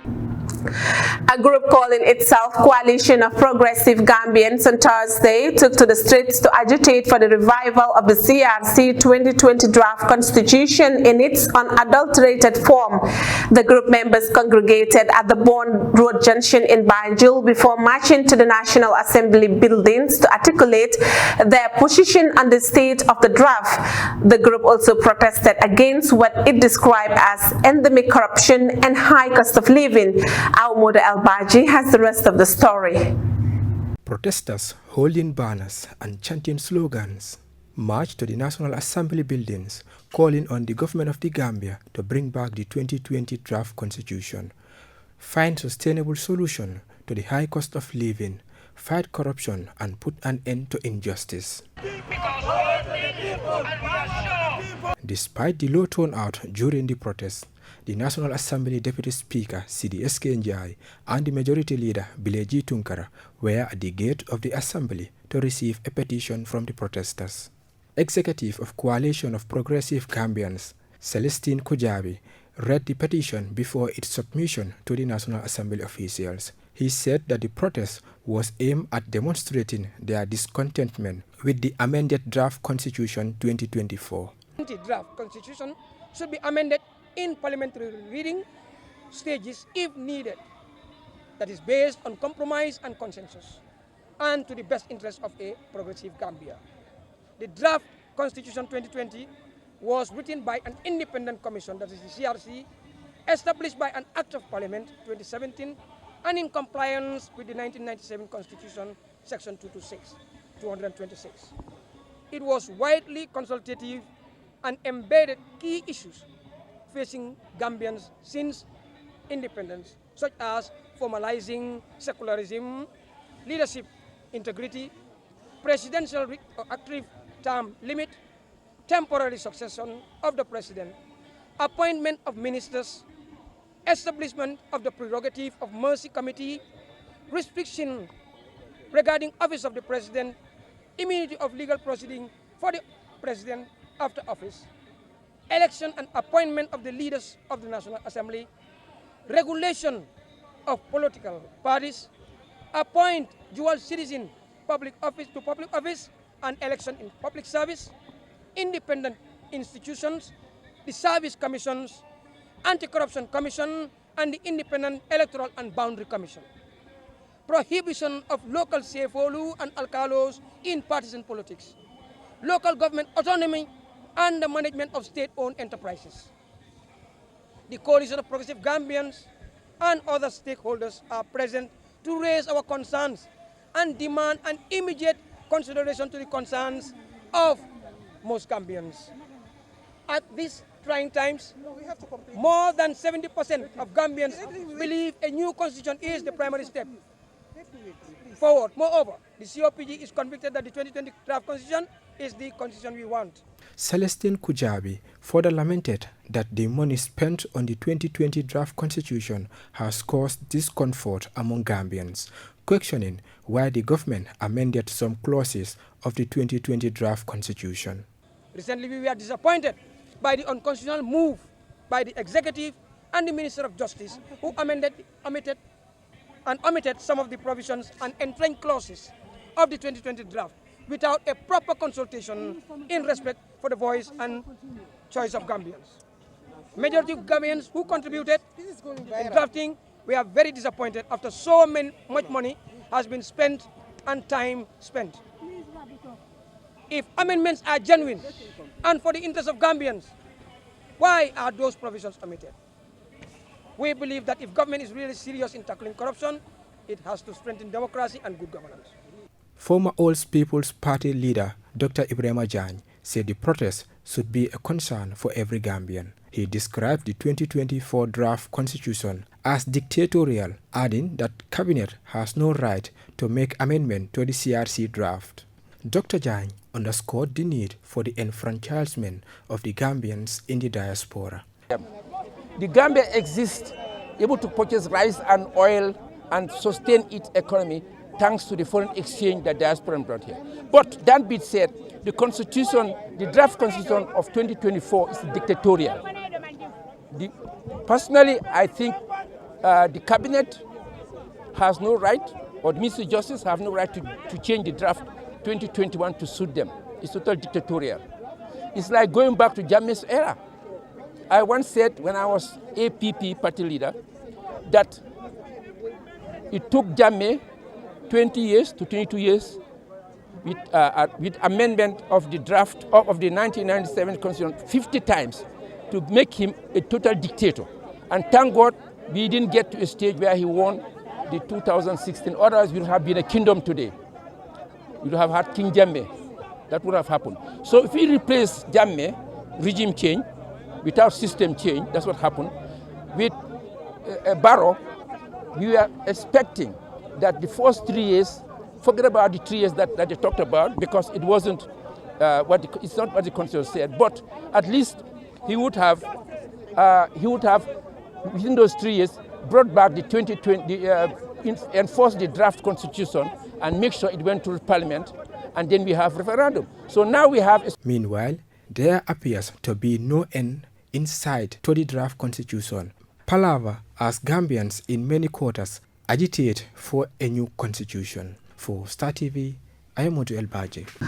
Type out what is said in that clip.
A group calling itself Coalition of Progressive Gambians on Thursday took to the streets to agitate for the revival of the CRC 2020 draft constitution in its unadulterated form. The group members congregated at the Bond Road junction in Banjul before marching to the National Assembly buildings to articulate their position on the state of the draft. The group also protested against what it described as endemic corruption and high cost of living. Our Modou L Badjie has the rest of the story. Protesters holding banners and chanting slogans marched to the National Assembly buildings, calling on the government of the Gambia to bring back the 2020 draft constitution, find sustainable solution to the high cost of living, fight corruption, and put an end to injustice. Despite the low turnout during the protest, the National Assembly Deputy Speaker CDSK Njai and the Majority Leader Bileji Tunkara were at the gate of the Assembly to receive a petition from the protesters. Executive of Coalition of Progressive Gambians, Celestine Kujabi, read the petition before its submission to the National Assembly officials. He said that the protest was aimed at demonstrating their discontentment with the amended draft Constitution 2024. The draft Constitution should be amended in parliamentary reading stages if needed. That is based on compromise and consensus and to the best interest of a progressive Gambia. The draft Constitution 2020 was written by an independent commission, that is the CRC, established by an Act of Parliament 2017 and in compliance with the 1997 Constitution, Section 226. It was widely consultative and embedded key issues facing Gambians since independence, such as formalizing secularism, leadership integrity, presidential active term limit, temporary succession of the president, appointment of ministers, establishment of the prerogative of mercy committee, restriction regarding office of the president, immunity of legal proceeding for the president after office, election and appointment of the leaders of the National Assembly, regulation of political parties, appoint dual citizen public office and election in public service, independent institutions, the service commissions, anti-corruption commission, and the independent electoral and boundary commission. Prohibition of local CFOLU and alcalos in partisan politics, local government autonomy, and the management of state-owned enterprises. The Coalition of Progressive Gambians and other stakeholders are present to raise our concerns and demand an immediate consideration to the concerns of most Gambians. At these trying times, more than 70% of Gambians believe a new constitution is the primary step forward. Moreover, the COPG is convicted that the 2020 draft constitution is the constitution we want. Celestine Kujabi further lamented that the money spent on the 2020 draft constitution has caused discomfort among Gambians, questioning why the government amended some clauses of the 2020 draft constitution. Recently, we were disappointed by the unconstitutional move by the executive and the Minister of Justice, who omitted some of the provisions and entrenched clauses of the 2020 draft without a proper consultation in respect for the voice and choice of Gambians. Majority of Gambians who contributed in drafting, we are very disappointed after so much money has been spent and time spent. If amendments are genuine and for the interest of Gambians, why are those provisions omitted? We believe that if government is really serious in tackling corruption, it has to strengthen democracy and good governance. Former All People's Party leader Dr. Ibrahim Ajany said the protest should be a concern for every Gambian. He described the 2024 draft constitution as dictatorial, adding that cabinet has no right to make amendment to the CRC draft. Dr. Ajany underscored the need for the enfranchisement of the Gambians in the diaspora. The Gambia exists able to purchase rice and oil and sustain its economy thanks to the foreign exchange that diaspora brought here. But that being said, the constitution, the draft constitution of 2024 is dictatorial. Personally, I think the cabinet has no right, or the Ministry of Justice have no right to change the draft 2021 to suit them. It's total dictatorial. It's like going back to Jammeh's era. I once said when I was APP party leader that it took Jammeh 20 years to 22 years with amendment of the draft of the 1997 Constitution 50 times to make him a total dictator. And thank God we didn't get to a stage where he won the 2016. Otherwise, we would have been a kingdom today. We would have had King Jammeh. That would have happened. So if we replace Jammeh, regime change, without system change, that's what happened. With a Barrow, we are expecting that the first 3 years, forget about the 3 years that they talked about, because it wasn't it's not what the Constitution said, but at least he would have within those 3 years brought back the 2020, enforced the draft constitution and make sure it went to Parliament, and then we have referendum. So now we have. Meanwhile, there appears to be no end in sight to the draft constitution. Palaver as Gambians in many quarters agitate for a new constitution. For Star TV, I am Modou L Badjie.